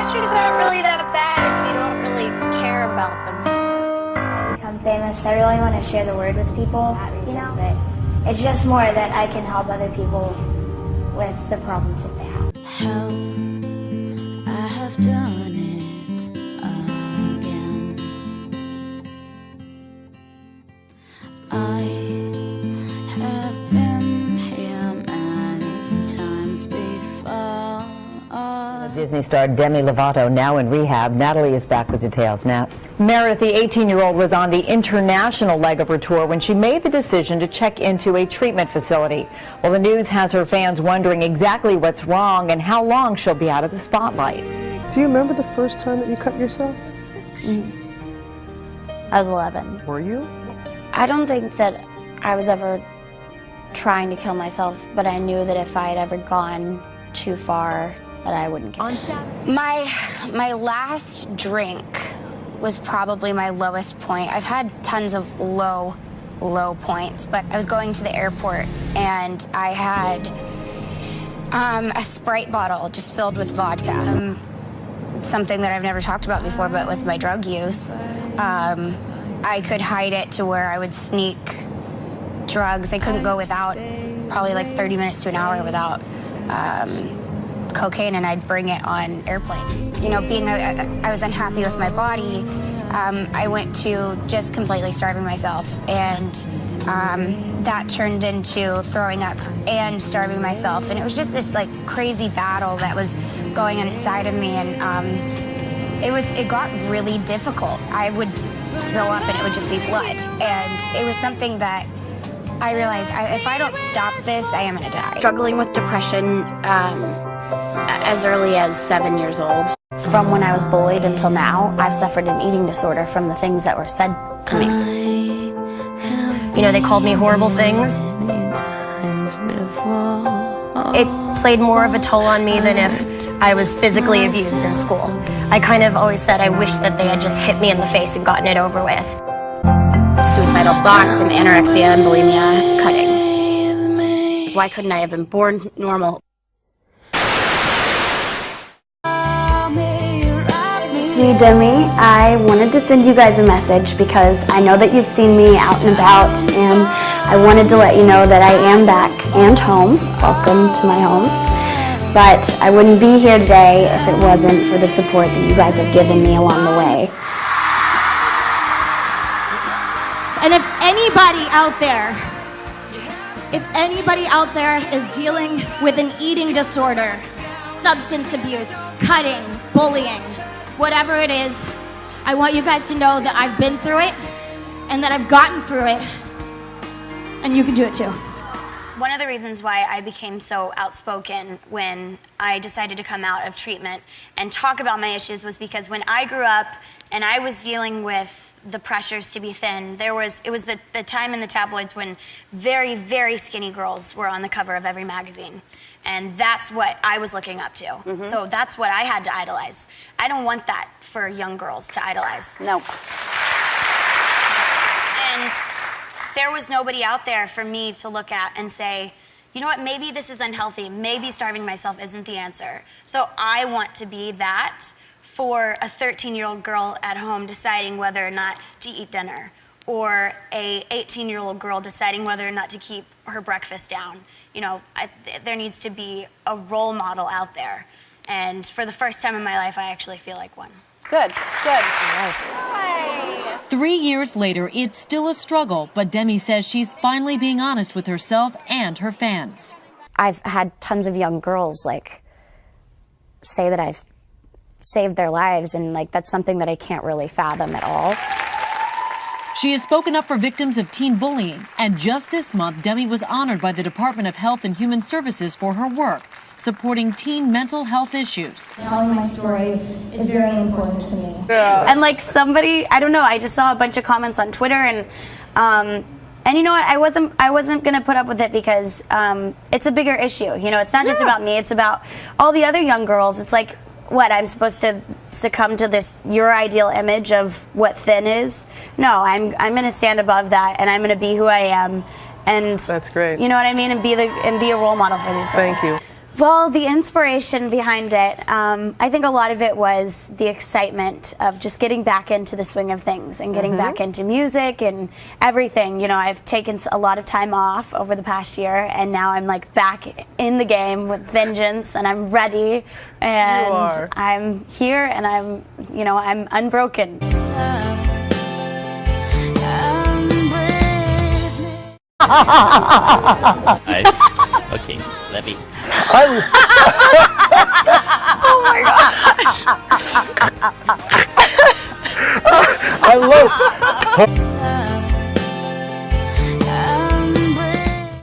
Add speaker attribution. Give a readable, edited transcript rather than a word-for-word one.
Speaker 1: pictures aren't really that bad if you don't really care about them.
Speaker 2: I become famous, I really want to share the word with people, you know, but it's just more that I can help other people with the problems that they have.
Speaker 3: Help, I have done it again. I have been here many times before.
Speaker 4: Disney star Demi Lovato now in rehab. Natalie is back with details now.
Speaker 5: Meredith, the 18-year-old, was on the international leg of her tour when she made the decision to check into a treatment facility. Well, the news has her fans wondering exactly what's wrong and how long she'll be out of the spotlight.
Speaker 6: Do you remember the first time that you cut yourself?
Speaker 7: I was 11.
Speaker 6: Were you?
Speaker 7: I don't think that I was ever trying to kill myself, but I knew that if I had ever gone too far, that I wouldn't kill myself.
Speaker 1: My last drink was probably my lowest point. I've had tons of low points, but I was going to the airport and I had a Sprite bottle just filled with vodka. Something that I've never talked about before, but with my drug use, I could hide it to where I would sneak drugs. I couldn't go without probably like 30 minutes to an hour without cocaine, and I'd bring it on airplanes. You know, I was unhappy with my body, I went to just completely starving myself, and that turned into throwing up and starving myself, and it was just this like crazy battle that was going inside of me, and it got really difficult. I would throw up and it would just be blood, and it was something that I realized if I don't stop this, I am gonna die.
Speaker 7: Struggling with depression as early as 7 years old. From when I was bullied until now, I've suffered an eating disorder from the things that were said to me.
Speaker 8: You know, they called me horrible things. It played more of a toll on me than if I was physically abused in school. I kind of always said I wish that they had just hit me in the face and gotten it over with.
Speaker 7: Suicidal thoughts and anorexia and bulimia, cutting. Why couldn't I have been born normal?
Speaker 2: Hey Demi, I wanted to send you guys a message because I know that you've seen me out and about, and I wanted to let you know that I am back and home. Welcome to my home. But I wouldn't be here today if it wasn't for the support that you guys have given me along the way.
Speaker 9: And if anybody out there is dealing with an eating disorder, substance abuse, cutting, bullying, whatever it is, I want you guys to know that I've been through it and that I've gotten through it, and you can do it too.
Speaker 10: One of the reasons why I became so outspoken when I decided to come out of treatment and talk about my issues was because when I grew up and I was dealing with the pressures to be thin, it was the time in the tabloids when very, very skinny girls were on the cover of every magazine. And that's what I was looking up to. Mm-hmm. So that's what I had to idolize. I don't want that for young girls to idolize.
Speaker 7: No.
Speaker 10: And there was nobody out there for me to look at and say, you know what, maybe this is unhealthy. Maybe starving myself isn't the answer. So I want to be that for a 13-year-old girl at home deciding whether or not to eat dinner, or a 18-year-old girl deciding whether or not to keep her breakfast down. You know, there needs to be a role model out there. And for the first time in my life, I actually feel like one.
Speaker 11: Good, good. Hi.
Speaker 12: 3 years later, it's still a struggle, but Demi says she's finally being honest with herself and her fans.
Speaker 7: I've had tons of young girls say that I've saved their lives, and that's something that I can't really fathom at all.
Speaker 12: She has spoken up for victims of teen bullying, and just this month, Demi was honored by the Department of Health and Human Services for her work, supporting teen mental health issues.
Speaker 2: Telling my story is very important to me.
Speaker 7: Yeah. And somebody, I don't know, I just saw a bunch of comments on Twitter, and you know what, I wasn't gonna put up with it because it's a bigger issue. You know, it's not just about me, it's about all the other young girls. It's like, what, I'm supposed to succumb to this your ideal image of what thin is? No, I'm going to stand above that, and I'm going to be who I am, and
Speaker 6: that's great.
Speaker 7: You know what I mean, and be a role model for these girls.
Speaker 6: Thank you.
Speaker 7: Well, the inspiration behind it, I think a lot of it was the excitement of just getting back into the swing of things and getting back into music and everything. You know, I've taken a lot of time off over the past year, and now I'm like back in the game with vengeance, and I'm ready, and I'm here, and I'm unbroken.
Speaker 11: Okay, let me.
Speaker 7: Oh my God!
Speaker 6: I love.